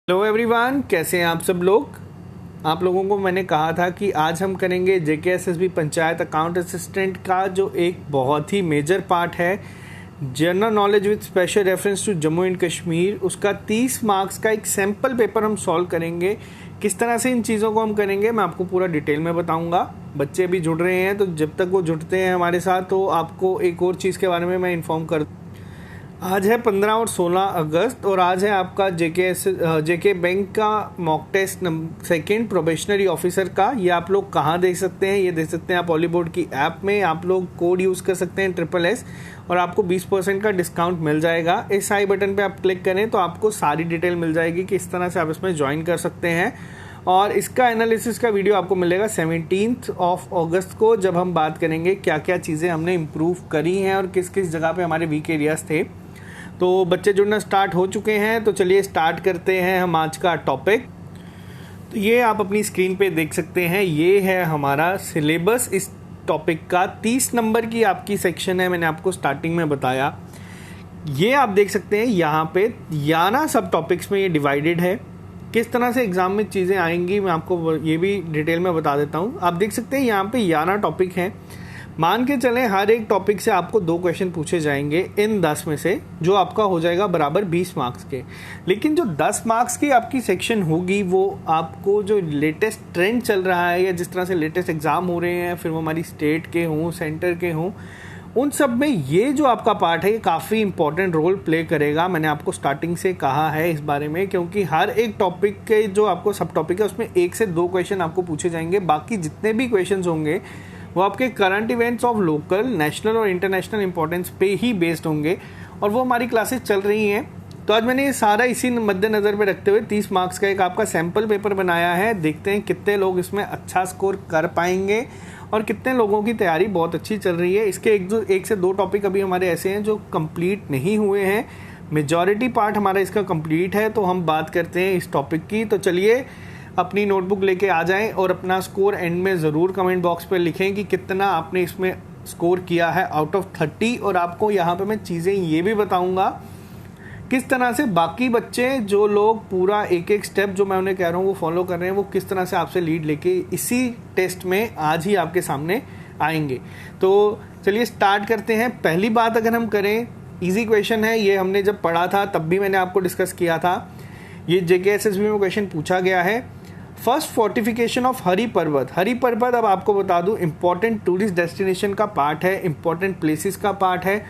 Hello everyone, कैसे हैं आप सब लोग। आप लोगों को मैंने कहा था कि आज हम करेंगे जेकेएसएसबी पंचायत अकाउंट असिस्टेंट का जो एक बहुत ही मेजर पार्ट है, general knowledge with special reference to Jammu and Kashmir. उसका 30 मार्क्स का एक सैम्पल पेपर हम सॉल्व करेंगे। किस तरह से इन चीज़ों को हम करेंगे मैं आपको पूरा डिटेल में बताऊंगा। बच्चे भी जुड़ रहे हैं, तो जब तक वो जुड़ते हैं हमारे साथ तो आपको एक और चीज़ के बारे में मैं इन्फॉर्म कर। आज है 15 और 16 अगस्त और आज है आपका जेके बैंक का mock test second probationary officer का। ये आप लोग कहाँ देख सकते हैं? ये देख सकते हैं आप ऑलीबोर्ड की ऐप में। आप लोग कोड यूज़ कर सकते हैं SSS और आपको 20% का डिस्काउंट मिल जाएगा। इस आई बटन पे आप क्लिक करें तो आपको सारी डिटेल मिल जाएगी कि इस तरह से आप इसमें ज्वाइन कर सकते हैं। और इसका एनालिसिस का वीडियो आपको मिलेगा 17 अगस्त को, जब हम बात करेंगे क्या क्या चीज़ें हमने इम्प्रूव करी हैं और किस किस जगह पे हमारे वीक एरियाज थे। तो बच्चे जुड़ना स्टार्ट हो चुके हैं, तो चलिए स्टार्ट करते हैं हम आज का टॉपिक। तो ये आप अपनी स्क्रीन पे देख सकते हैं, ये है हमारा सिलेबस। इस टॉपिक का 30 नंबर की आपकी सेक्शन है, मैंने आपको स्टार्टिंग में बताया। ये आप देख सकते हैं यहाँ पे 11 सब टॉपिक्स में ये डिवाइडेड है। किस तरह से एग्जाम में चीज़ें आएंगी मैं आपको ये भी डिटेल में बता देता हूँ। आप देख सकते हैं यहाँ पे 11 टॉपिक हैं। मान के चलें हर एक टॉपिक से आपको 2 क्वेश्चन पूछे जाएंगे इन 10 में से, जो आपका हो जाएगा बराबर 20 मार्क्स के। लेकिन जो 10 मार्क्स की आपकी सेक्शन होगी वो आपको जो लेटेस्ट ट्रेंड चल रहा है या जिस तरह से लेटेस्ट एग्जाम हो रहे हैं, फिर वो हमारी स्टेट के हों सेंटर के हों, उन सब में ये जो आपका पार्ट है ये काफ़ी इंपॉर्टेंट रोल प्ले करेगा। मैंने आपको स्टार्टिंग से कहा है इस बारे में, क्योंकि हर एक टॉपिक के जो आपको सब टॉपिक है उसमें 1 से 2 क्वेश्चन आपको पूछे जाएंगे। बाकी जितने भी क्वेश्चन होंगे वो आपके current events of local, national और इंटरनेशनल इंपॉर्टेंस पे ही बेस्ड होंगे और वो हमारी क्लासेस चल रही हैं। तो आज मैंने ये सारा इसी मद्देनज़र में रखते हुए 30 मार्क्स का एक आपका सैम्पल पेपर बनाया है। देखते हैं कितने लोग इसमें अच्छा स्कोर कर पाएंगे और कितने लोगों की तैयारी बहुत अच्छी चल रही है। इसके एक से दो टॉपिक अभी हमारे ऐसे हैं जो कंप्लीट नहीं हुए हैं। मेजॉरिटी पार्ट हमारा इसका कंप्लीट है, तो हम बात करते हैं इस टॉपिक की। तो चलिए अपनी नोटबुक लेके आ जाएं और अपना स्कोर एंड में ज़रूर कमेंट बॉक्स पर लिखें कि कितना आपने इसमें स्कोर किया है आउट ऑफ 30। और आपको यहाँ पे मैं चीज़ें ये भी बताऊँगा किस तरह से बाकी बच्चे जो लोग पूरा एक एक स्टेप जो मैं उन्हें कह रहा हूँ वो फॉलो कर रहे हैं, वो किस तरह से आपसे लीड लेके इसी टेस्ट में आज ही आपके सामने आएंगे। तो चलिए स्टार्ट करते हैं। पहली बात अगर हम करें, ईजी क्वेश्चन है, ये हमने जब पढ़ा था तब भी मैंने आपको डिस्कस किया था। ये जेकेएसएसबी में क्वेश्चन पूछा गया है। फर्स्ट फोर्टिफिकेशन ऑफ हरी पर्वत। हरी पर्वत अब आपको बता दूं इंपॉर्टेंट टूरिस्ट डेस्टिनेशन का पार्ट है, इंपॉर्टेंट प्लेसेस का पार्ट है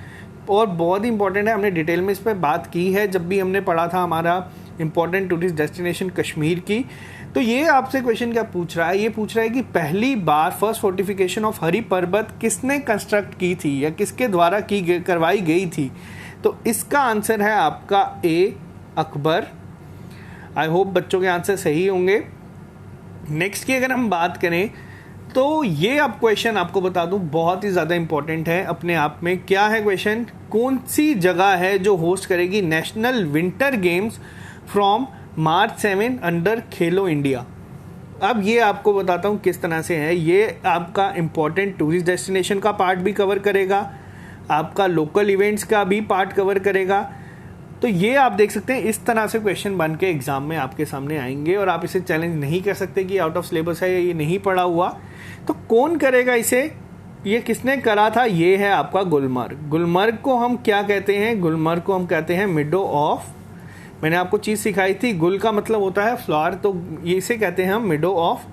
और बहुत ही इंपॉर्टेंट है। हमने डिटेल में इस पर बात की है जब भी हमने पढ़ा था हमारा इंपॉर्टेंट टूरिस्ट डेस्टिनेशन कश्मीर की। तो ये आपसे क्वेश्चन क्या पूछ रहा है? ये पूछ रहा है कि पहली बार फर्स्ट फोर्टिफिकेशन ऑफ हरी पर्वत किसने कंस्ट्रक्ट की थी या किसके द्वारा करवाई गई थी। तो इसका आंसर है आपका ए, अकबर। आई होप बच्चों के आंसर सही होंगे। नेक्स्ट की अगर हम बात करें तो ये अब क्वेश्चन आपको बता दूं बहुत ही ज़्यादा इंपॉर्टेंट है अपने आप में। क्या है क्वेश्चन? कौन सी जगह है जो होस्ट करेगी national winter games from March 7 under Khelo India? अब ये आपको बताता हूँ किस तरह से है। ये आपका इंपॉर्टेंट टूरिस्ट डेस्टिनेशन का पार्ट भी कवर करेगा, आपका लोकल इवेंट्स का भी पार्ट कवर करेगा। तो ये आप देख सकते हैं इस तरह से क्वेश्चन बन के एग्जाम में आपके सामने आएंगे और आप इसे चैलेंज नहीं कर सकते कि आउट ऑफ सिलेबस है, ये नहीं पढ़ा हुआ। तो कौन करेगा इसे? ये किसने करा था? ये है आपका गुलमर्ग। गुलमर्ग को हम क्या कहते हैं? गुलमर्ग को हम कहते हैं मिडो ऑफ। मैंने आपको चीज़ सिखाई थी, गुल का मतलब होता है फ्लावर, तो ये इसे कहते हैं हम मिडो ऑफ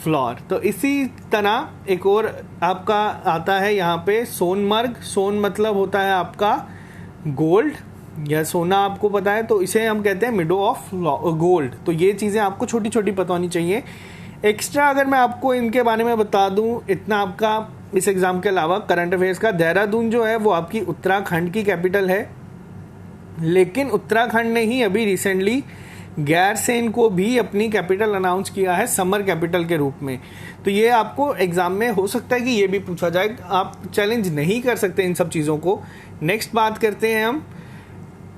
फ्लावर। तो इसी तरह एक और आपका आता है यहाँ पे सोनमर्ग। सोन मतलब होता है आपका गोल्ड या सोना, आपको पता है, तो इसे हम कहते हैं मिडो ऑफ गोल्ड। तो ये चीज़ें आपको छोटी छोटी पता होनी चाहिए। एक्स्ट्रा अगर मैं आपको इनके बारे में बता दूं, इतना आपका इस एग्ज़ाम के अलावा करंट अफेयर्स का, देहरादून जो है वो आपकी उत्तराखंड की कैपिटल है, लेकिन उत्तराखंड ने ही अभी रिसेंटली गैरसेन को भी अपनी कैपिटल अनाउंस किया है समर कैपिटल के रूप में। तो ये आपको एग्जाम में हो सकता है कि ये भी पूछा जाए, आप चैलेंज नहीं कर सकते इन सब चीज़ों को। नेक्स्ट बात करते हैं हम,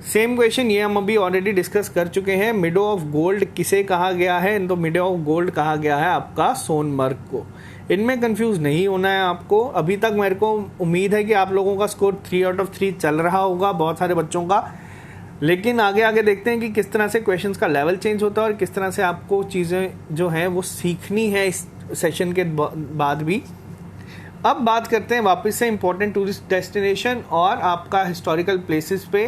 सेम क्वेश्चन ये हम अभी ऑलरेडी डिस्कस कर चुके हैं। मिडो ऑफ गोल्ड किसे कहा गया है? तो मिडो ऑफ गोल्ड कहा गया है आपका सोनमर्ग को। इनमें कंफ्यूज नहीं होना है आपको। अभी तक मेरे को उम्मीद है कि आप लोगों का स्कोर 3 आउट ऑफ 3 चल रहा होगा, बहुत सारे बच्चों का। लेकिन आगे आगे देखते हैं कि किस तरह से क्वेश्चंस का लेवल चेंज होता है और किस तरह से आपको चीज़ें जो हैं वो सीखनी है इस सेशन के बाद भी। अब बात करते हैं वापस से इम्पोर्टेंट टूरिस्ट डेस्टिनेशन और आपका हिस्टोरिकल प्लेसेस पे।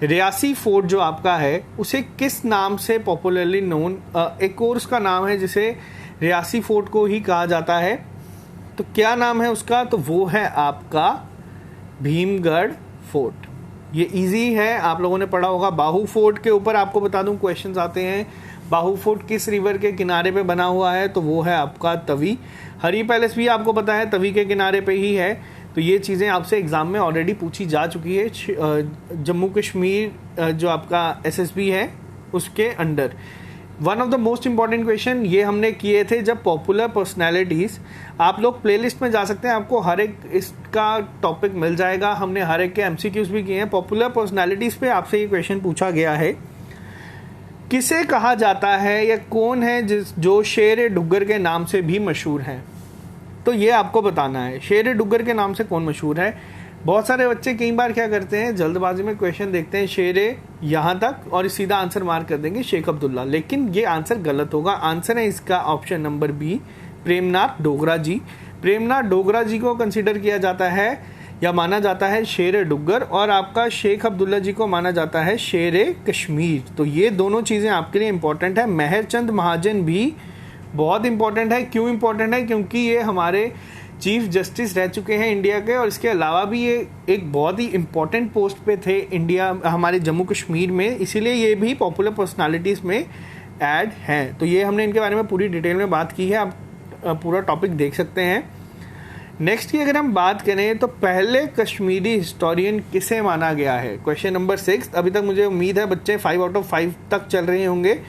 रियासी फोर्ट जो आपका है उसे किस नाम से पॉपुलरली नोन, एक और उसका नाम है जिसे रियासी फोर्ट को ही कहा जाता है, तो क्या नाम है उसका? तो वो है आपका भीमगढ़ फोर्ट। ये इजी है, आप लोगों ने पढ़ा होगा। बाहू फोर्ट के ऊपर आपको बता दूं क्वेश्चंस आते हैं। बाहू फोर्ट किस रिवर के किनारे पे बना हुआ है? तो वो है आपका तवी। हरी पैलेस भी आपको पता है तवी के किनारे पे ही है। तो ये चीज़ें आपसे एग्जाम में ऑलरेडी पूछी जा चुकी है। जम्मू कश्मीर जो आपका एसएसबी है उसके under. One of the most important question ये हमने किए थे जब पॉपुलर पर्सनैलिटीज़, आप लोग प्लेलिस्ट में जा सकते हैं, आपको हर एक इसका टॉपिक मिल जाएगा। हमने हर एक के एमसीक्यूज भी किए हैं। पॉपुलर पर्सनैलिटीज़ पे आपसे ये क्वेश्चन पूछा गया है, किसे कहा जाता है या कौन है जो शेर डुग्गर के नाम से भी मशहूर है? तो ये आपको बताना है शेर डुग्गर के नाम से कौन मशहूर है। बहुत सारे बच्चे कई बार क्या करते हैं, जल्दबाजी में क्वेश्चन देखते हैं शेरे यहाँ तक और सीधा आंसर मार्क कर देंगे शेख अब्दुल्ला, लेकिन ये आंसर गलत होगा। आंसर है इसका option number B, Premnath Dogra ji. Premnath Dogra ji को कंसीडर किया जाता है या माना जाता है शेर डुग्गर, और आपका शेख अब्दुल्ला जी को माना जाता है शेर कश्मीर। तो ये दोनों चीज़ें आपके लिए इंपॉर्टेंट है। मेहरचंद महाजन भी बहुत इंपॉर्टेंट है। क्यों इंपॉर्टेंट है? क्योंकि ये हमारे चीफ जस्टिस रह चुके हैं इंडिया के, और इसके अलावा भी ये एक बहुत ही इम्पॉर्टेंट पोस्ट पे थे इंडिया, हमारे जम्मू कश्मीर में, इसीलिए ये भी पॉपुलर पर्सनालिटीज़ में ऐड हैं। तो ये हमने इनके बारे में पूरी डिटेल में बात की है, आप पूरा टॉपिक देख सकते हैं। नेक्स्ट की अगर हम बात करें तो पहले कश्मीरी हिस्टोरियन किसे माना गया है? Question number 6। अभी तक मुझे उम्मीद है बच्चे 5 आउट ऑफ 5 तक चल रहे होंगे,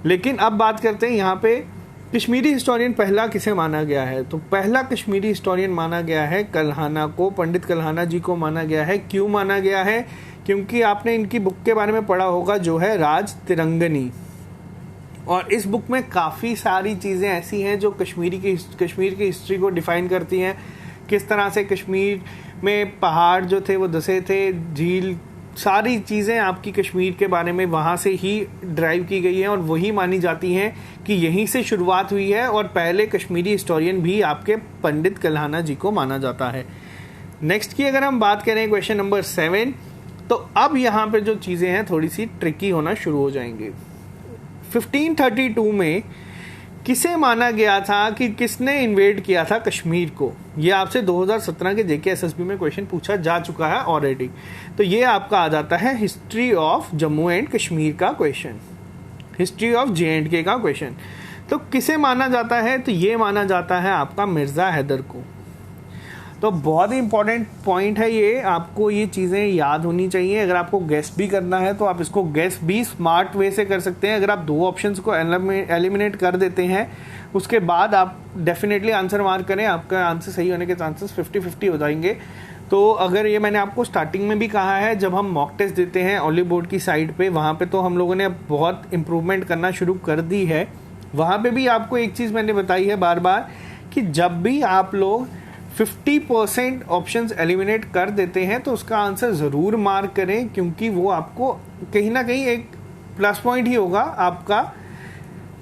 लेकिन अब बात करते हैं यहाँ पे कश्मीरी हिस्टोरियन पहला किसे माना गया है। तो पहला कश्मीरी हिस्टोरियन माना गया है कल्हाना को, पंडित कल्हाना जी को माना गया है। क्यों माना गया है? क्योंकि आपने इनकी बुक के बारे में पढ़ा होगा जो है राज तिरंगनी, और इस बुक में काफ़ी सारी चीज़ें ऐसी हैं जो कश्मीर की हिस्ट्री को डिफाइन करती हैं। किस तरह से कश्मीर में पहाड़ जो थे वो धसे थे, झील, सारी चीज़ें आपकी कश्मीर के बारे में वहाँ से ही ड्राइव की गई हैं और वही मानी जाती हैं कि यहीं से शुरुआत हुई है, और पहले कश्मीरी हिस्टोरियन भी आपके पंडित कल्हाना जी को माना जाता है। नेक्स्ट की अगर हम बात करें क्वेश्चन नंबर 7, तो अब यहाँ पे जो चीज़ें हैं थोड़ी सी ट्रिकी होना शुरू हो जाएंगी। 1532 में किसे माना गया था कि किसने इन्वेड किया था कश्मीर को? ये आपसे 2017 के जेके एसएसबी में क्वेश्चन पूछा जा चुका है ऑलरेडी। तो ये आपका आ जाता है history of Jammu and Kashmir का क्वेश्चन, हिस्ट्री ऑफ JNK का क्वेश्चन। तो किसे माना जाता है? तो ये माना जाता है आपका मिर्ज़ा हैदर को। तो बहुत ही इंपॉर्टेंट पॉइंट है ये, आपको ये चीज़ें याद होनी चाहिए। अगर आपको गेस भी करना है तो आप इसको गेस भी स्मार्ट वे से कर सकते हैं। अगर आप 2 ऑप्शंस को एलिमिनेट कर देते हैं उसके बाद आप डेफिनेटली आंसर मार्क करें, आपका आंसर सही होने के चांसेस 50-50 हो जाएंगे। तो अगर ये मैंने आपको स्टार्टिंग में भी कहा है, जब हम मॉक टेस्ट देते हैं ऑलिव बोर्ड की साइड पे, वहाँ पे तो हम लोगों ने बहुत इम्प्रूवमेंट करना शुरू कर दी है। वहाँ पे भी आपको एक चीज़ मैंने बताई है बार बार कि जब भी आप लोग 50% ऑप्शंस एलिमिनेट कर देते हैं तो उसका आंसर ज़रूर मार्क करें, क्योंकि वो आपको कहीं ना कहीं एक प्लस पॉइंट ही होगा आपका।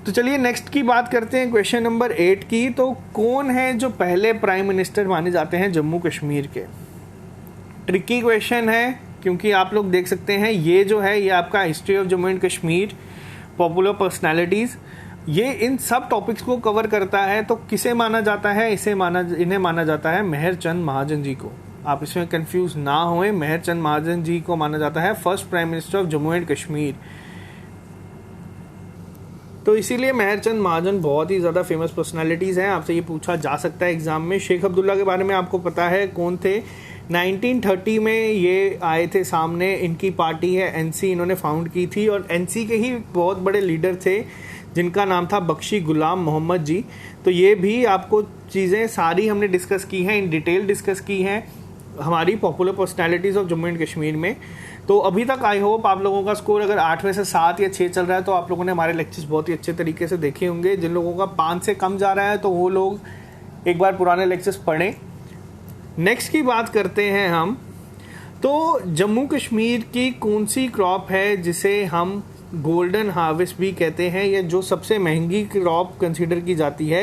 तो चलिए नेक्स्ट की बात करते हैं क्वेश्चन नंबर 8 की। तो कौन है जो पहले प्राइम मिनिस्टर माने जाते हैं जम्मू कश्मीर के? ट्रिकी क्वेश्चन है, क्योंकि आप लोग देख सकते हैं ये जो है ये आपका history of Jammu and Kashmir, popular personalities, ये इन सब टॉपिक्स को कवर करता है। तो किसे माना जाता है? इन्हें माना जाता है मेहरचंद महाजन जी को। आप इसमें कंफ्यूज ना होएं, मेहरचंद महाजन जी को माना जाता है first prime minister of Jammu and Kashmir. तो इसीलिए मेहरचंद महाजन बहुत ही ज़्यादा फेमस पर्सनालिटीज़ हैं, आपसे ये पूछा जा सकता है एग्जाम में। शेख अब्दुल्ला के बारे में आपको पता है कौन थे? 1930 में ये आए थे सामने, इनकी पार्टी है NC, इन्होंने फाउंड की थी, और NC के ही बहुत बड़े लीडर थे जिनका नाम था बख्शी गुलाम मोहम्मद जी। तो ये भी आपको चीज़ें सारी हमने डिस्कस की हैं, इन डिटेल डिस्कस की हैं हमारी popular personalities of Jammu and Kashmir में। तो अभी तक आई होप आप लोगों का स्कोर अगर 8 में से 7 या 6 चल रहा है तो आप लोगों ने हमारे लेक्चर्स बहुत ही अच्छे तरीके से देखे होंगे। जिन लोगों का 5 से कम जा रहा है तो वो लोग एक बार पुराने लेक्चर्स पढ़ें। नेक्स्ट की बात करते हैं हम। तो जम्मू कश्मीर की कौन सी क्रॉप है जिसे हम गोल्डन हार्वेस्ट भी कहते हैं, या जो सबसे महंगी क्रॉप कंसीडर की जाती है,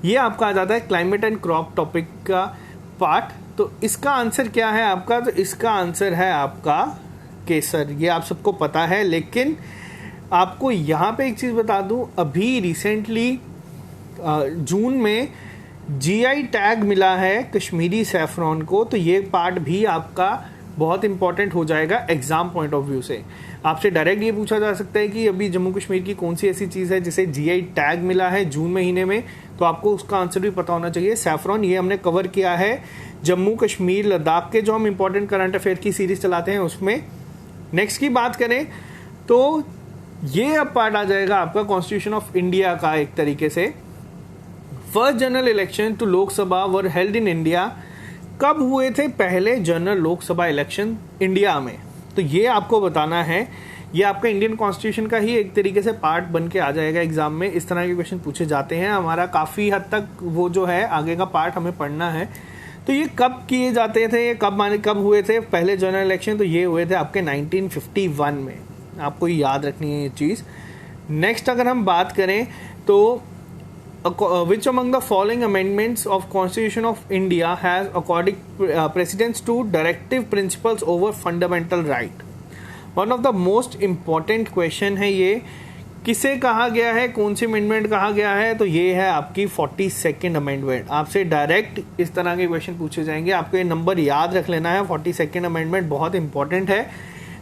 ये आपका आ जाता है क्लाइमेट एंड क्रॉप टॉपिक का पार्ट। तो इसका आंसर क्या है आपका? तो इसका आंसर है आपका केसर। ये आप सबको पता है, लेकिन आपको यहाँ पे एक चीज़ बता दूँ, अभी रिसेंटली जून में जीआई टैग मिला है कश्मीरी सैफरॉन को। तो ये पार्ट भी आपका बहुत इंपॉर्टेंट हो जाएगा एग्जाम पॉइंट ऑफ व्यू से। आपसे डायरेक्ट ये पूछा जा सकता है कि अभी जम्मू कश्मीर की कौन सी ऐसी चीज़ है जिसे जीआई टैग मिला है जून महीने में, तो आपको उसका आंसर भी पता होना चाहिए। सैफरॉन ये हमने कवर किया है जम्मू कश्मीर लद्दाख के जो हम इंपॉर्टेंट करंट अफेयर की सीरीज चलाते हैं उसमें। नेक्स्ट की बात करें तो ये अब पार्ट आ जाएगा आपका कॉन्स्टिट्यूशन ऑफ इंडिया का एक तरीके से। First general election to Lok Sabha were held in India. कब हुए थे पहले जनरल लोकसभा इलेक्शन इंडिया में? तो ये आपको बताना है। ये आपका इंडियन कॉन्स्टिट्यूशन का ही एक तरीके से पार्ट बन के आ जाएगा एग्जाम में। इस तरह के क्वेश्चन पूछे जाते हैं। हमारा काफ़ी हद तक वो जो है आगे का पार्ट हमें पढ़ना है। तो ये कब किए जाते थे, ये कब हुए थे पहले जनरल इलेक्शन? तो ये हुए थे आपके 1951 में। आपको याद रखनी है ये चीज़। नेक्स्ट अगर हम बात करें तो which among the following amendments of Constitution of India has according precedence to directive principles over fundamental right? One of the most important question है ये, किसे कहा गया है, कौन सी अमेंडमेंट कहा गया है? तो ये है आपकी 42nd अमेंडमेंट। आपसे डायरेक्ट इस तरह के क्वेश्चन पूछे जाएंगे, आपको ये नंबर याद रख लेना है। 42nd अमेंडमेंट बहुत इंपॉर्टेंट है।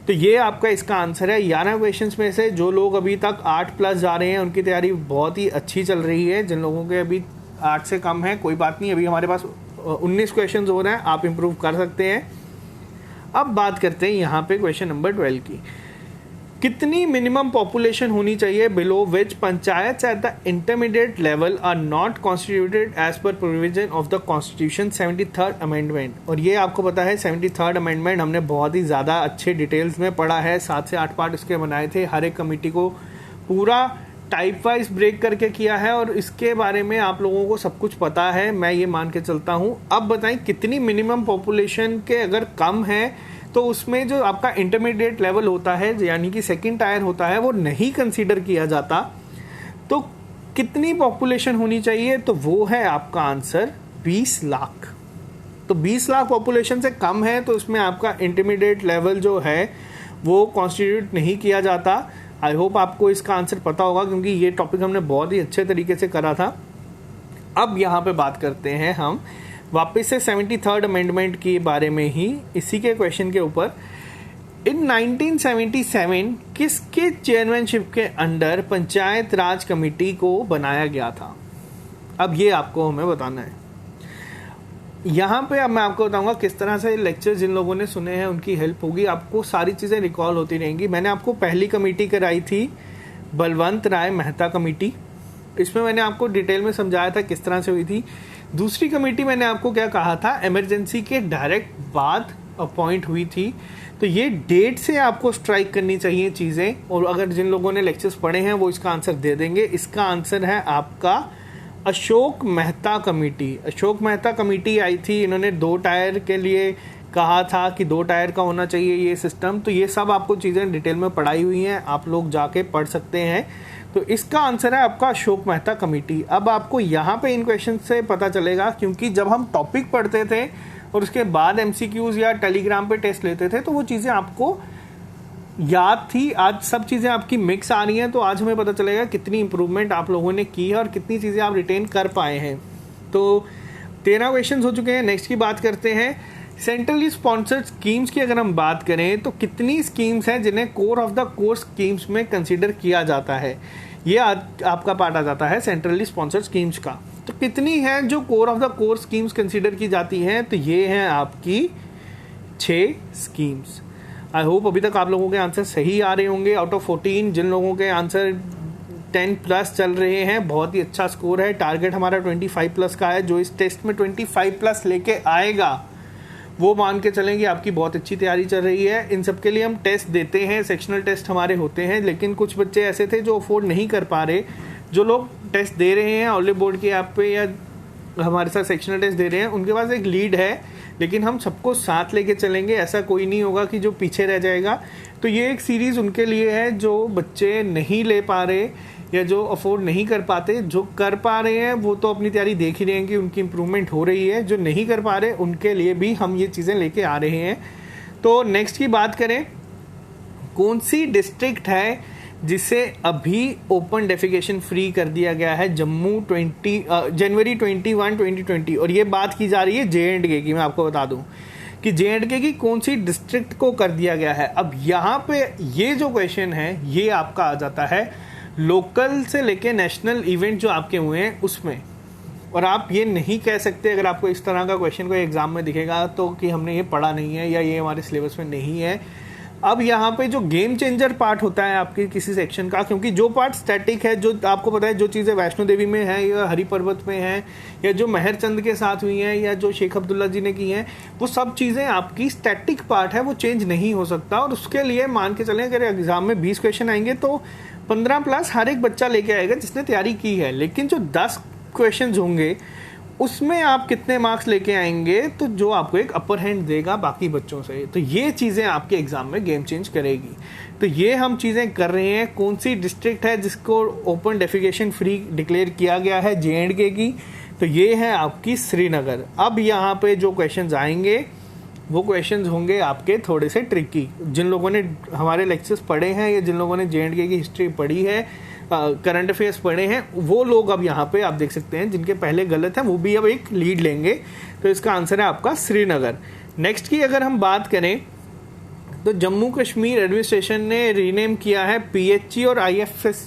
तो ये आपका इसका आंसर है। 11 क्वेश्चंस में से जो लोग अभी तक 8+ जा रहे हैं उनकी तैयारी बहुत ही अच्छी चल रही है। जिन लोगों के अभी 8 से कम है कोई बात नहीं, अभी हमारे पास 19 क्वेश्चंस हो रहे हैं, आप इम्प्रूव कर सकते हैं। अब बात करते हैं यहाँ पे क्वेश्चन नंबर 12 की। कितनी मिनिमम पॉपुलेशन होनी चाहिए below which panchayat at the intermediate level are not constituted as per provision of the constitution 73rd amendment? और ये आपको पता है 73rd अमेंडमेंट हमने बहुत ही ज़्यादा अच्छे डिटेल्स में पढ़ा है। 7 से 8 पार्ट इसके बनाए थे। हर एक कमेटी को पूरा टाइप वाइज ब्रेक करके किया है और इसके बारे में आप लोगों को सब कुछ पता है, मैं ये मान के चलता हूँ। अब बताएं कितनी मिनिमम पॉपुलेशन के अगर कम है तो उसमें जो आपका इंटरमीडिएट लेवल होता है यानी कि सेकंड टायर होता है वो नहीं कंसीडर किया जाता। तो कितनी पॉपुलेशन होनी चाहिए? तो वो है आपका आंसर 20 लाख। तो 20 लाख पॉपुलेशन से कम है तो उसमें आपका इंटरमीडिएट लेवल जो है वो कॉन्स्टिट्यूट नहीं किया जाता। आई होप आपको इसका आंसर पता होगा क्योंकि ये टॉपिक हमने बहुत ही अच्छे तरीके से करा था। अब यहाँ पे बात करते हैं हम वापस से 73rd अमेंडमेंट के बारे में ही, इसी के क्वेश्चन के ऊपर। इन 1977 किसके चेयरमैनशिप के अंडर पंचायत राज कमेटी को बनाया गया था? अब ये आपको हमें बताना है। यहाँ पे अब मैं आपको बताऊंगा किस तरह से लेक्चर जिन लोगों ने सुने हैं उनकी हेल्प होगी, आपको सारी चीज़ें रिकॉल होती रहेंगी। मैंने आपको पहली कमेटी कराई थी बलवंत राय मेहता कमेटी, इसमें मैंने आपको डिटेल में समझाया था किस तरह से हुई थी। दूसरी कमेटी मैंने आपको क्या कहा था, इमरजेंसी के डायरेक्ट बाद अपॉइंट हुई थी। तो ये डेट से आपको स्ट्राइक करनी चाहिए चीज़ें, और अगर जिन लोगों ने लेक्चर्स पढ़े हैं वो इसका आंसर दे देंगे। इसका आंसर है आपका अशोक मेहता कमेटी। अशोक मेहता कमेटी आई थी, इन्होंने 2 टायर के लिए कहा था कि 2 टायर का होना चाहिए ये सिस्टम। तो ये सब आपको चीज़ें डिटेल में पढ़ाई हुई हैं, आप लोग जाके पढ़ सकते हैं। तो इसका आंसर है आपका अशोक मेहता कमेटी। अब आपको यहाँ पे इन क्वेश्चन से पता चलेगा, क्योंकि जब हम टॉपिक पढ़ते थे और उसके बाद MCQs या टेलीग्राम पे टेस्ट लेते थे तो वो चीज़ें आपको याद थी। आज सब चीज़ें आपकी मिक्स आ रही हैं, तो आज हमें पता चलेगा कितनी इंप्रूवमेंट आप लोगों ने की है और कितनी चीज़ें आप रिटेन कर पाए हैं। तो 13 क्वेश्चन हो चुके हैं। नेक्स्ट की बात करते हैं सेंट्रली स्पॉन्सर्ड स्कीम्स की। अगर हम बात करें तो कितनी स्कीम्स हैं जिन्हें core of the core schemes में कंसीडर किया जाता है? ये आपका पार्ट आ जाता है सेंट्रली स्पॉन्सर्ड स्कीम्स का। तो कितनी है जो core of the core schemes consider की जाती हैं? तो ये हैं आपकी 6 स्कीम्स। आई होप अभी तक आप लोगों के आंसर सही आ रहे होंगे। आउट ऑफ 14 जिन लोगों के आंसर 10+ चल रहे हैं, बहुत ही अच्छा स्कोर है। टारगेट हमारा 25+ का है। जो इस टेस्ट में 25+ लेके आएगा वो मान के चलें कि आपकी बहुत अच्छी तैयारी चल रही है। इन सब के लिए हम टेस्ट देते हैं, सेक्शनल टेस्ट हमारे होते हैं, लेकिन कुछ बच्चे ऐसे थे जो अफोर्ड नहीं कर पा रहे। जो लोग टेस्ट दे रहे हैं ऑनलाइन बोर्ड के ऐप पे या हमारे साथ सेक्शनल टेस्ट दे रहे हैं, उनके पास एक लीड है लेकिन हम सबको साथ लेके चलेंगे, ऐसा कोई नहीं होगा कि जो पीछे रह जाएगा। तो ये एक सीरीज़ उनके लिए है जो बच्चे नहीं ले पा रहे या जो अफोर्ड नहीं कर पाते। जो कर पा रहे हैं वो तो अपनी तैयारी देख ही रहे हैं कि उनकी इम्प्रूवमेंट हो रही है, जो नहीं कर पा रहे उनके लिए भी हम ये चीज़ें लेके आ रहे हैं। तो नेक्स्ट की बात करें, कौन सी डिस्ट्रिक्ट है जिसे अभी ओपन डेफिकेशन फ्री कर दिया गया है? जम्मू जनवरी 21, 2020। और ये बात की जा रही है J&K की। मैं आपको बता दूं कि J&K की कौन सी डिस्ट्रिक्ट को कर दिया गया है। अब यहाँ पे ये जो क्वेश्चन है ये आपका आ जाता है लोकल से लेके नेशनल इवेंट जो आपके हुए हैं उसमें। और आप ये नहीं कह सकते अगर आपको इस तरह का क्वेश्चन कोई एग्जाम में दिखेगा तो कि हमने ये पढ़ा नहीं है या ये हमारे सिलेबस में नहीं है। अब यहाँ पे जो गेम चेंजर पार्ट होता है आपके किसी सेक्शन का, क्योंकि जो पार्ट स्टैटिक है, जो आपको पता है जो चीज़ें वैष्णो देवी में है या हरि पर्वत में है या जो मेहर चंद के साथ हुई हैं या जो शेख अब्दुल्ला जी ने की हैं, वो सब चीज़ें आपकी स्टैटिक पार्ट है, वो चेंज नहीं हो सकता। और उसके लिए मान के चलें अगर एग्जाम में 20 क्वेश्चन आएंगे तो 15+ हर एक बच्चा लेके आएगा जिसने तैयारी की है। लेकिन जो 10 क्वेश्चन होंगे उसमें आप कितने मार्क्स लेके आएंगे, तो जो आपको एक अपर हैंड देगा बाकी बच्चों से। तो ये चीज़ें आपके एग्जाम में गेम चेंज करेगी। तो ये हम चीज़ें कर रहे हैं। कौन सी डिस्ट्रिक्ट है जिसको ओपन डेफिकेशन फ्री डिक्लेयर किया गया है J&K की? तो ये है आपकी श्रीनगर। अब यहाँ पे जो क्वेश्चंस आएंगे वो क्वेश्चंस होंगे आपके थोड़े से ट्रिकी। जिन लोगों ने हमारे लेक्चर्स पढ़े हैं या जिन लोगों ने J&K की हिस्ट्री पढ़ी है, करंट अफेयर्स पढ़े हैं, वो लोग अब यहाँ पे आप देख सकते हैं जिनके पहले गलत हैं वो भी अब एक लीड लेंगे। तो इसका आंसर है आपका श्रीनगर। नेक्स्ट की अगर हम बात करें तो जम्मू कश्मीर एडमिनिस्ट्रेशन ने रीनेम किया है PHE और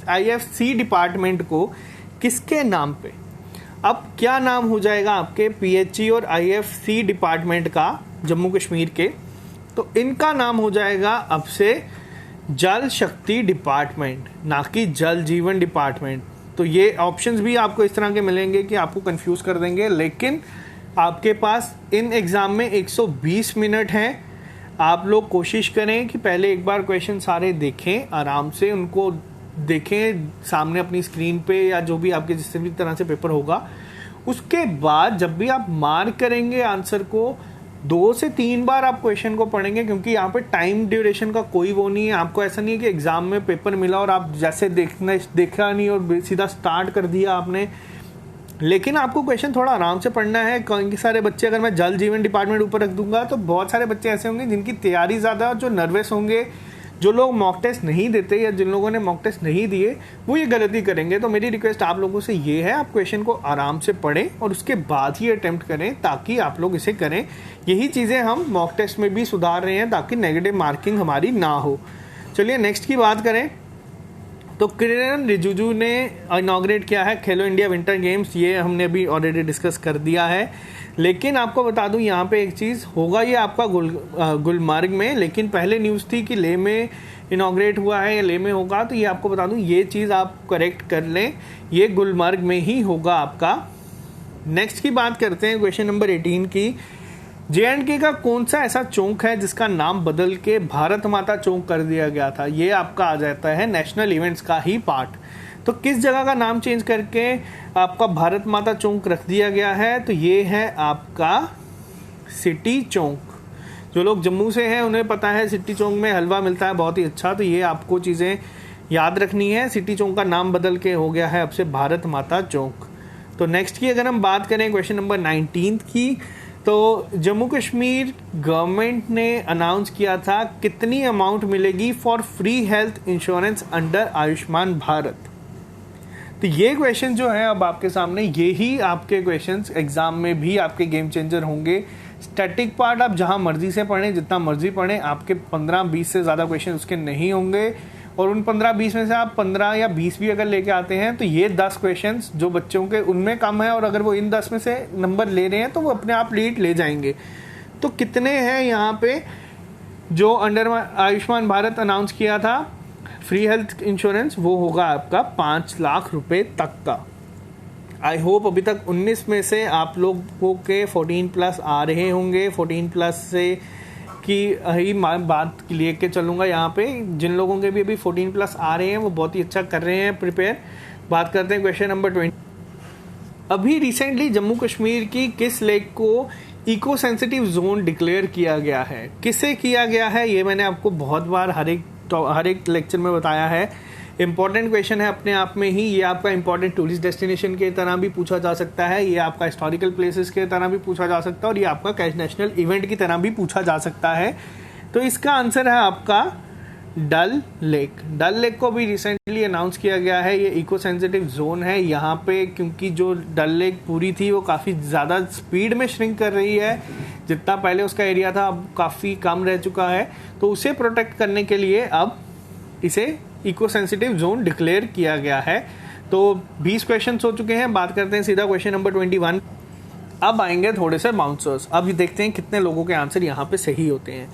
IFC डिपार्टमेंट को किसके नाम पे? अब क्या नाम हो जाएगा आपके PHE और IFC डिपार्टमेंट का जम्मू कश्मीर के? तो इनका नाम हो जाएगा अब से जल शक्ति डिपार्टमेंट, ना कि जल जीवन डिपार्टमेंट। तो ये ऑप्शंस भी आपको इस तरह के मिलेंगे कि आपको कंफ्यूज कर देंगे, लेकिन आपके पास इन एग्जाम में 120 मिनट हैं। आप लोग कोशिश करें कि पहले एक बार क्वेश्चन सारे देखें, आराम से उनको देखें सामने अपनी स्क्रीन पे या जो भी आपके जिस भी तरह से पेपर होगा। उसके बाद जब भी आप मार्क करेंगे आंसर को 2 से 3 बार आप क्वेश्चन को पढ़ेंगे, क्योंकि यहाँ पे टाइम ड्यूरेशन का कोई वो नहीं है। आपको ऐसा नहीं है कि एग्जाम में पेपर मिला और आप जैसे देखा नहीं और सीधा स्टार्ट कर दिया आपने। लेकिन आपको क्वेश्चन थोड़ा आराम से पढ़ना है। कई सारे बच्चे, अगर मैं जल जीवन डिपार्टमेंट ऊपर रख दूंगा तो बहुत सारे बच्चे ऐसे होंगे जिनकी तैयारी ज़्यादा, जो नर्वस होंगे, जो लोग मॉक टेस्ट नहीं देते या जिन लोगों ने मॉक टेस्ट नहीं दिए वो ये गलती करेंगे। तो मेरी रिक्वेस्ट आप लोगों से ये है, आप क्वेश्चन को आराम से पढ़ें और उसके बाद ही अटेम्प्ट करें ताकि आप लोग इसे करें। यही चीज़ें हम मॉक टेस्ट में भी सुधार रहे हैं ताकि नेगेटिव मार्किंग हमारी ना हो। चलिए नेक्स्ट की बात करें तो किरेन रिजिजू ने इनॉग्रेट किया है खेलो इंडिया विंटर गेम्स। ये हमने अभी ऑलरेडी डिस्कस कर दिया है, लेकिन आपको बता दूं यहाँ पे एक चीज़ होगा, ये आपका गुलमर्ग में। लेकिन पहले न्यूज़ थी कि लेह में इनॉग्रेट हुआ है या लेह में होगा, तो ये आपको बता दूं ये चीज़ आप करेक्ट कर लें, ये गुलमर्ग में ही होगा आपका। नेक्स्ट की बात करते हैं क्वेश्चन नंबर 18 की। J&K का कौन सा ऐसा चौक है जिसका नाम बदल के भारत माता चौक कर दिया गया था? ये आपका आ जाता है नेशनल इवेंट्स का ही पार्ट। तो किस जगह का नाम चेंज करके आपका भारत माता चौक रख दिया गया है? तो ये है आपका सिटी चौक। जो लोग जम्मू से हैं उन्हें पता है सिटी चौक में हलवा मिलता है बहुत ही अच्छा। तो ये आपको चीज़ें याद रखनी है। सिटी चौक का नाम बदल के हो गया है अब से भारत माता चौक। तो नेक्स्ट की अगर हम बात करें क्वेश्चन नंबर 19 की, तो जम्मू कश्मीर गवर्नमेंट ने अनाउंस किया था कितनी अमाउंट मिलेगी for free health insurance under Ayushman Bharat. तो ये क्वेश्चन जो है अब आपके सामने, ये ही आपके क्वेश्चंस एग्जाम में भी आपके गेम चेंजर होंगे। स्टैटिक पार्ट आप जहां मर्जी से पढ़ें, जितना मर्जी पढ़ें, आपके 15-20 से ज़्यादा क्वेश्चन उसके नहीं होंगे। और उन 15-20 में से आप 15 या 20 भी अगर लेके आते हैं तो ये 10 क्वेश्चंस जो बच्चों के उनमें कम है, और अगर वो इन 10 में से नंबर ले रहे हैं तो वो अपने आप लीड ले जाएंगे। तो कितने हैं यहाँ पे जो अंडर आयुष्मान भारत अनाउंस किया था फ्री हेल्थ इंश्योरेंस, वो होगा आपका 5 लाख रुपए तक का। आई होप अभी तक 19 में से आप लोगों के 14+ आ रहे होंगे। 14+ से की ही बात लेके चलूँगा यहाँ पे। जिन लोगों के भी अभी 14+ आ रहे हैं वो बहुत ही अच्छा कर रहे हैं प्रिपेयर। बात करते हैं क्वेश्चन नंबर 20। अभी रिसेंटली जम्मू कश्मीर की किस लेक को इको सेंसिटिव जोन डिक्लेयर किया गया है? किसे किया गया है ये मैंने आपको बहुत बार हर एक लेक्चर में बताया है। इंपॉर्टेंट क्वेश्चन है अपने आप में ही। ये आपका इंपॉर्टेंट टूरिस्ट डेस्टिनेशन के तरह भी पूछा जा सकता है, ये आपका हिस्टोरिकल प्लेसेस के तरह भी पूछा जा सकता है, और ये आपका कैश नेशनल इवेंट की तरह भी पूछा जा सकता है। तो इसका आंसर है आपका डल लेक। डल लेक को भी रिसेंटली अनाउंस किया गया है, ये इको सेंसिटिव जोन है। यहाँ पे क्योंकि जो डल लेक पूरी थी वो काफ़ी ज़्यादा स्पीड में श्रिंक कर रही है, जितना पहले उसका एरिया था अब काफ़ी कम रह चुका है, तो उसे प्रोटेक्ट करने के लिए अब इसे इको सेंसिटिव जोन डिक्लेयर किया गया है। तो 20 क्वेश्चन हो चुके हैं, बात करते हैं सीधा क्वेश्चन नंबर 21। अब आएंगे थोड़े से बाउंसर्स। अब देखते हैं कितने लोगों के आंसर यहाँ पे सही होते हैं।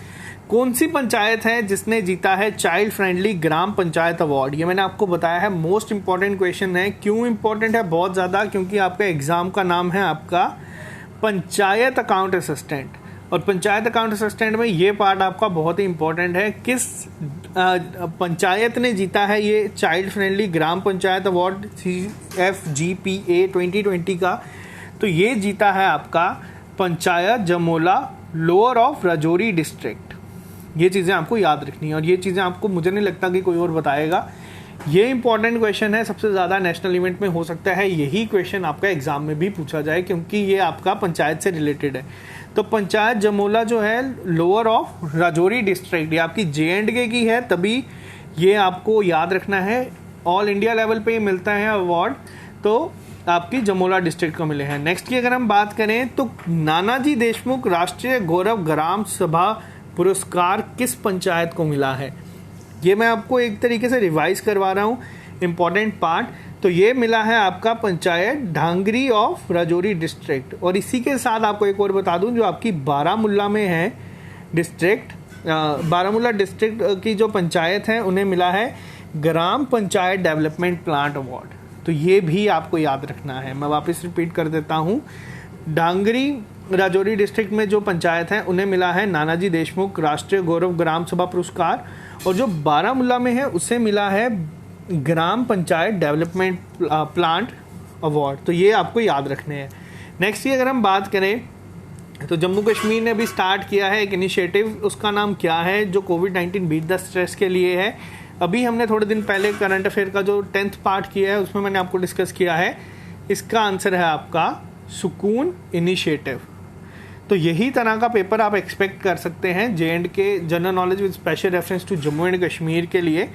कौन सी पंचायत है जिसने जीता है child friendly gram panchayat award? ये मैंने आपको बताया है, मोस्ट इंपॉर्टेंट क्वेश्चन है। क्यों इंपॉर्टेंट है? बहुत ज़्यादा, क्योंकि आपका एग्जाम का नाम है आपका पंचायत अकाउंट असिस्टेंट, और पंचायत अकाउंट असिस्टेंट में ये पार्ट आपका बहुत ही इंपॉर्टेंट है। किस पंचायत ने जीता है ये child friendly gram panchayat award CFGPA 2020 का? तो ये जीता है आपका panchayat Jamola lower of Rajouri district. ये चीज़ें आपको याद रखनी है, और ये चीज़ें आपको मुझे नहीं लगता कि कोई और बताएगा। ये इंपॉर्टेंट क्वेश्चन है, सबसे ज़्यादा नेशनल इवेंट में हो सकता है यही क्वेश्चन आपका एग्जाम में भी पूछा जाए, क्योंकि ये आपका पंचायत से रिलेटेड है। तो पंचायत जमोला जो है लोअर ऑफ राजौरी डिस्ट्रिक्ट, ये आपकी J&K की है, तभी ये आपको याद रखना है। ऑल इंडिया लेवल पे मिलता है अवार्ड, तो आपकी जमोला डिस्ट्रिक्ट को मिले हैं। नेक्स्ट की अगर हम बात करें तो नानाजी देशमुख राष्ट्रीय गौरव ग्राम सभा पुरस्कार किस पंचायत को मिला है? ये मैं आपको एक तरीके से रिवाइज करवा रहा हूँ, इम्पॉर्टेंट पार्ट। तो ये मिला है आपका पंचायत ढांगरी ऑफ राजौरी डिस्ट्रिक्ट। और इसी के साथ आपको एक और बता दूं, जो आपकी बारामूला में है डिस्ट्रिक्ट, बारामूला डिस्ट्रिक्ट की जो पंचायत है उन्हें मिला है ग्राम पंचायत डेवलपमेंट प्लांट अवार्ड। तो ये भी आपको याद रखना है। मैं वापस रिपीट कर देता हूँ, ढांगरी राजौरी डिस्ट्रिक्ट में जो पंचायत है उन्हें मिला है नानाजी देशमुख राष्ट्रीय गौरव ग्राम सभा पुरस्कार, और जो बारामूला में है उसे मिला है ग्राम पंचायत डेवलपमेंट प्लांट अवार्ड। तो ये आपको याद रखने हैं। नेक्स्ट की अगर हम बात करें तो जम्मू कश्मीर ने भी स्टार्ट किया है एक इनिशिएटिव, उसका नाम क्या है, जो कोविड-19 बीट द स्ट्रेस के लिए है। अभी हमने थोड़े दिन पहले करंट अफेयर का जो 10th पार्ट किया है उसमें मैंने आपको डिस्कस किया है। इसका आंसर है आपका सुकून इनिशिएटिव। तो यही तरह का पेपर आप एक्सपेक्ट कर सकते हैं J&K general knowledge with special reference to Jammu and Kashmir के लिए।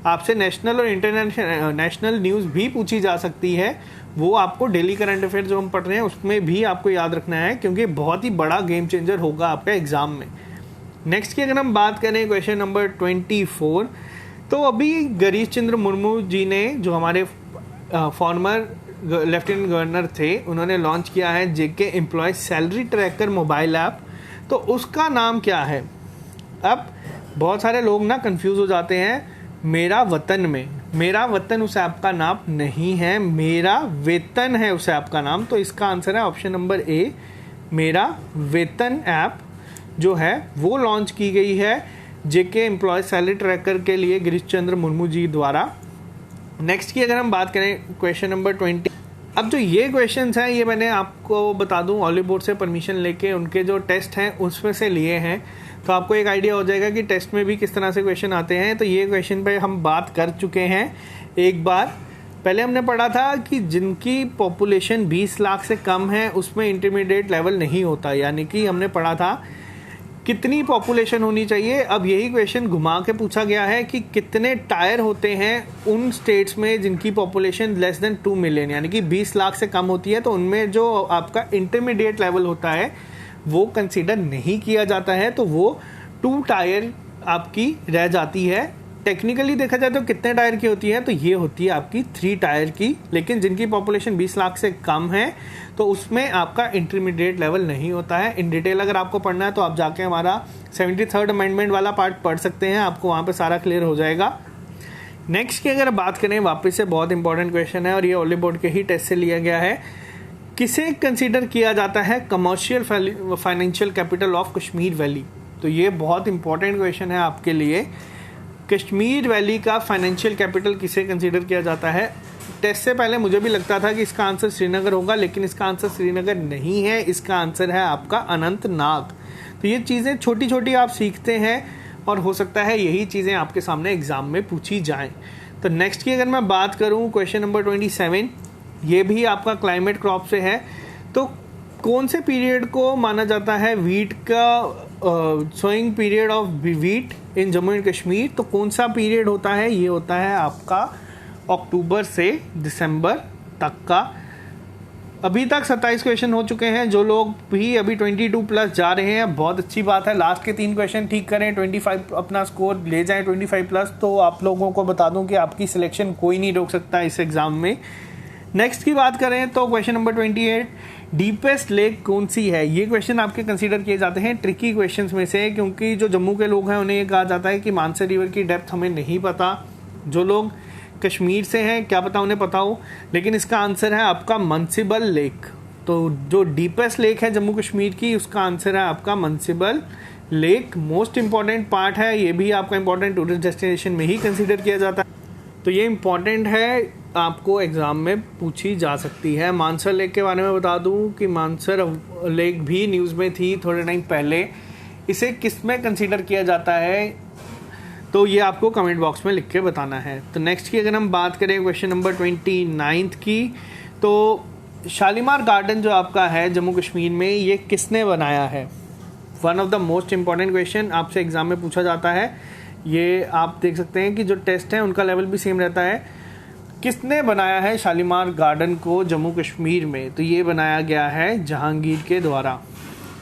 आपसे नेशनल और इंटरनेशनल नेशनल न्यूज़ भी पूछी जा सकती है, वो आपको डेली करंट अफेयर जो हम पढ़ रहे हैं उसमें भी आपको याद रखना है, क्योंकि बहुत ही बड़ा गेम चेंजर होगा आपका एग्जाम में। नेक्स्ट की अगर हम बात करें क्वेश्चन नंबर 24, तो अभी गिरीश चंद्र मुर्मू जी ने, जो हमारे फॉर्मर लेफ्टिनेंट गवर्नर थे, उन्होंने लॉन्च किया है JK employ salary tracker mobile app. तो उसका नाम क्या है? अब बहुत सारे लोग ना कंफ्यूज हो जाते हैं मेरा वतन में। मेरा वतन उस ऐप का नाम नहीं है, मेरा वेतन है उस ऐप का नाम। तो इसका आंसर है ऑप्शन नंबर A, मेरा वेतन ऐप जो है वो लॉन्च की गई है JK एम्प्लॉय सैलरी ट्रैकर के लिए गिरीश चंद्र मुर्मू जी द्वारा। नेक्स्ट की अगर हम बात करें क्वेश्चन नंबर 20। अब जो ये क्वेश्चंस हैं ये मैंने आपको बता दूं ऑलिव बोर्ड से परमिशन लेके उनके जो टेस्ट हैं उसमें से लिए हैं, तो आपको एक आइडिया हो जाएगा कि टेस्ट में भी किस तरह से क्वेश्चन आते हैं। तो ये क्वेश्चन पे हम बात कर चुके हैं एक बार। पहले हमने पढ़ा था कि जिनकी पॉपुलेशन 20 लाख से कम है उसमें इंटरमीडिएट लेवल नहीं होता, यानी कि हमने पढ़ा था कितनी पॉपुलेशन होनी चाहिए। अब यही क्वेश्चन घुमा के पूछा गया है कि कितने टायर होते हैं उन स्टेट्स में जिनकी पॉपुलेशन लेस देन 2 मिलियन, यानी कि 20 लाख से कम होती है, तो उनमें जो आपका इंटरमीडिएट लेवल होता है वो कंसीडर नहीं किया जाता है, तो वो 2 टायर आपकी रह जाती है। टेक्निकली देखा जाए तो कितने टायर की होती है, तो ये होती है आपकी 3 टायर की। लेकिन जिनकी पॉपुलेशन 20 लाख से कम है तो उसमें आपका इंटरमीडिएट लेवल नहीं होता है। इन डिटेल अगर आपको पढ़ना है तो आप जाके हमारा 73rd अमेंडमेंट वाला पार्ट पढ़ सकते हैं, आपको वहाँ पे सारा क्लियर हो जाएगा। नेक्स्ट की अगर बात करें, वापस से बहुत इंपॉर्टेंट क्वेश्चन है और ये ऑलिव बोर्ड के ही टेस्ट से लिया गया है। किसे कंसीडर किया जाता है commercial financial capital of Kashmir valley? तो ये बहुत इंपॉर्टेंट क्वेश्चन है आपके लिए। कश्मीर वैली का फाइनेंशियल कैपिटल किसे कंसीडर किया जाता है? टेस्ट से पहले मुझे भी लगता था कि इसका आंसर श्रीनगर होगा, लेकिन इसका आंसर श्रीनगर नहीं है, इसका आंसर है आपका अनंतनाग। तो ये चीज़ें छोटी छोटी आप सीखते हैं और हो सकता है यही चीज़ें आपके सामने एग्जाम में पूछी जाएं। तो नेक्स्ट की अगर मैं बात करूं, क्वेश्चन नंबर 27, ये भी आपका क्लाइमेट क्रॉप से है। तो कौन से पीरियड को माना जाता है वीट का sowing period of wheat in Jammu and Kashmir? तो कौन सा पीरियड होता है? ये होता है आपका अक्टूबर से दिसंबर तक का। अभी तक 27 क्वेश्चन हो चुके हैं। जो लोग भी अभी 22 प्लस जा रहे हैं, बहुत अच्छी बात है। लास्ट के 3 क्वेश्चन ठीक करें, 25 अपना स्कोर ले जाएं 25 प्लस, तो आप लोगों को बता दूं कि आपकी सिलेक्शन कोई नहीं रोक सकता इस एग्ज़ाम में। नेक्स्ट की बात करें तो क्वेश्चन नंबर 28, डीपेस्ट लेक कौन सी है? ये क्वेश्चन आपके कंसीडर किए जाते हैं ट्रिकी क्वेश्चंस में से, क्योंकि जो जम्मू के लोग हैं उन्हें ये कहा जाता है कि मानसर रिवर की डेप्थ हमें नहीं पता। जो लोग कश्मीर से हैं क्या पता उन्हें पता हो, लेकिन इसका आंसर है आपका मनसिबल लेक। तो जो डीपेस्ट लेक है जम्मू कश्मीर की, उसका आंसर है आपका मनसिबल लेक। मोस्ट इंपॉर्टेंट पार्ट है, ये भी आपका इंपॉर्टेंट टूरिस्ट डेस्टिनेशन में ही कंसीडर किया जाता है। तो ये इंपॉर्टेंट है, आपको एग्ज़ाम में पूछी जा सकती है। मानसर लेक के बारे में बता दूं कि मानसर लेक भी न्यूज़ में थी थोड़े टाइम पहले। इसे किस में कंसीडर किया जाता है, तो ये आपको कमेंट बॉक्स में लिख के बताना है। तो नेक्स्ट की अगर हम बात करें क्वेश्चन नंबर 29 की, तो शालीमार गार्डन जो आपका है जम्मू कश्मीर में, ये किसने बनाया है? One of the most important question आपसे एग्जाम में पूछा जाता है। ये आप देख सकते हैं कि जो टेस्ट है उनका लेवल भी सेम रहता है। किसने बनाया है शालीमार गार्डन को जम्मू कश्मीर में? तो ये बनाया गया है जहांगीर के द्वारा।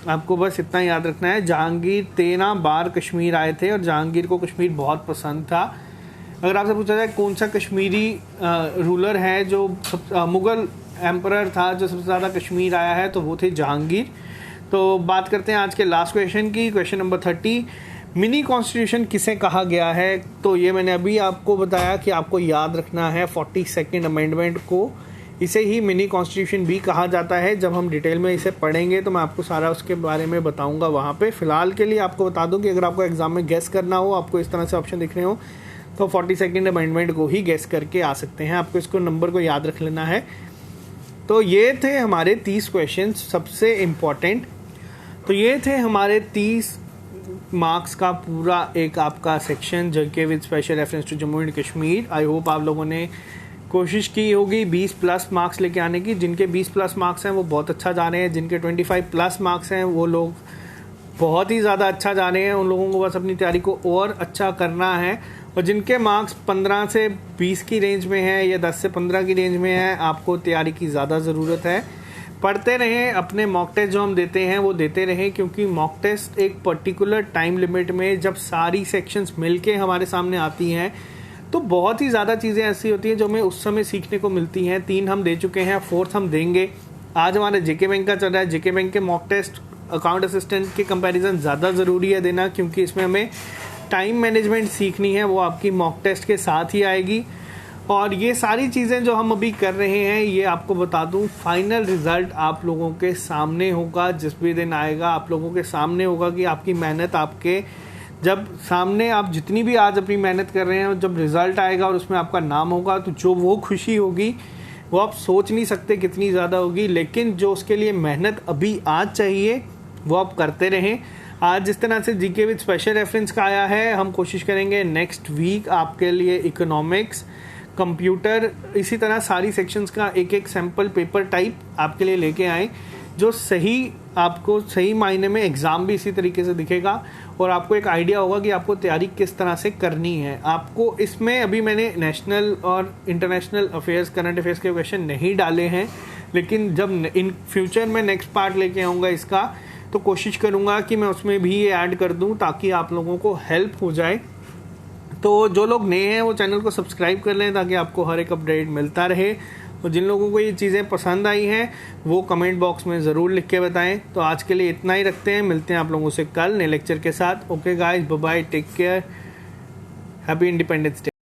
आपको बस इतना याद रखना है, जहांगीर 13 बार कश्मीर आए थे और जहांगीर को कश्मीर बहुत पसंद था। अगर आपसे पूछा जाए कौन सा कश्मीरी रूलर है जो मुग़ल एम्परर था जो सबसे ज़्यादा कश्मीर आया है, तो वो थे जहांगीर। तो बात करते हैं आज के लास्ट क्वेश्चन की, क्वेश्चन नंबर 30, मिनी कॉन्स्टिट्यूशन किसे कहा गया है? तो ये मैंने अभी आपको बताया कि आपको याद रखना है 42nd अमेंडमेंट को। इसे ही मिनी कॉन्स्टिट्यूशन भी कहा जाता है। जब हम डिटेल में इसे पढ़ेंगे तो मैं आपको सारा उसके बारे में बताऊंगा वहाँ पे। फ़िलहाल के लिए आपको बता दूं कि अगर आपको एग्जाम में गेस करना हो, आपको इस तरह से ऑप्शन दिख रहे हो, तो 42nd अमेंडमेंट को ही गेस करके आ सकते हैं। आपको इसको नंबर को याद रख लेना है। तो ये थे हमारे 30 क्वेश्चन सबसे इम्पॉर्टेंट। तो ये थे हमारे 30 मार्क्स का पूरा एक आपका section, GK with special reference to Jammu and Kashmir. I hope आप लोगों ने कोशिश की होगी 20 प्लस मार्क्स लेके आने की। जिनके 20 प्लस मार्क्स हैं वो बहुत अच्छा जा रहे हैं, जिनके 25 प्लस मार्क्स हैं वो लोग बहुत ही ज़्यादा अच्छा जा रहे हैं। उन लोगों को बस अपनी तैयारी को और अच्छा करना है। और जिनके मार्क्स 15 से 20 की रेंज में है या 10 से 15 की रेंज में है, आपको तैयारी की ज़्यादा ज़रूरत है। पढ़ते रहें, अपने मॉक टेस्ट जो हम देते हैं वो देते रहें, क्योंकि मॉक टेस्ट एक पर्टिकुलर टाइम लिमिट में जब सारी सेक्शंस मिलके हमारे सामने आती हैं तो बहुत ही ज़्यादा चीज़ें ऐसी होती हैं जो हमें उस समय सीखने को मिलती हैं। 3 हम दे चुके हैं, 4th हम देंगे। आज हमारे जेके बैंक का चल रहा है। जेके बैंक के मॉक टेस्ट अकाउंट असिस्टेंट के कंपैरिजन ज़्यादा ज़रूरी है देना, क्योंकि इसमें हमें टाइम मैनेजमेंट सीखनी है, वो आपकी मॉक टेस्ट के साथ ही आएगी। और ये सारी चीज़ें जो हम अभी कर रहे हैं, ये आपको बता दूं फाइनल रिजल्ट आप लोगों के सामने होगा। जिस भी दिन आएगा आप लोगों के सामने होगा कि आपकी मेहनत आपके जब सामने आप जितनी भी आज अपनी मेहनत कर रहे हैं, जब रिजल्ट आएगा और उसमें आपका नाम होगा, तो जो वो खुशी होगी वो आप सोच नहीं सकते कितनी ज़्यादा होगी। लेकिन जो उसके लिए मेहनत अभी आज चाहिए वो आप करते रहें। आज जिस तरह से जीके विद स्पेशल रेफरेंस का आया है, हम कोशिश करेंगे नेक्स्ट वीक आपके लिए इकोनॉमिक्स, कंप्यूटर, इसी तरह सारी सेक्शंस का एक एक सैम्पल पेपर टाइप आपके लिए लेके आए, जो सही आपको सही मायने में एग्ज़ाम भी इसी तरीके से दिखेगा और आपको एक आइडिया होगा कि आपको तैयारी किस तरह से करनी है। आपको इसमें अभी मैंने नेशनल और इंटरनेशनल अफेयर्स, करंट अफेयर्स के क्वेश्चन नहीं डाले हैं, लेकिन जब इन फ्यूचर में नेक्स्ट पार्ट लेके आऊँगा इसका, तो कोशिश करूँगा कि मैं उसमें भी ये ऐड कर दूँ ताकि आप लोगों को हेल्प हो जाए। तो जो लोग नए हैं वो चैनल को सब्सक्राइब कर लें ताकि आपको हर एक अपडेट मिलता रहे। और जिन लोगों को ये चीज़ें पसंद आई हैं वो कमेंट बॉक्स में ज़रूर लिख के बताएं। तो आज के लिए इतना ही रखते हैं, मिलते हैं आप लोगों से कल नए लेक्चर के साथ। Okay guys, bye bye, take care, happy independence day.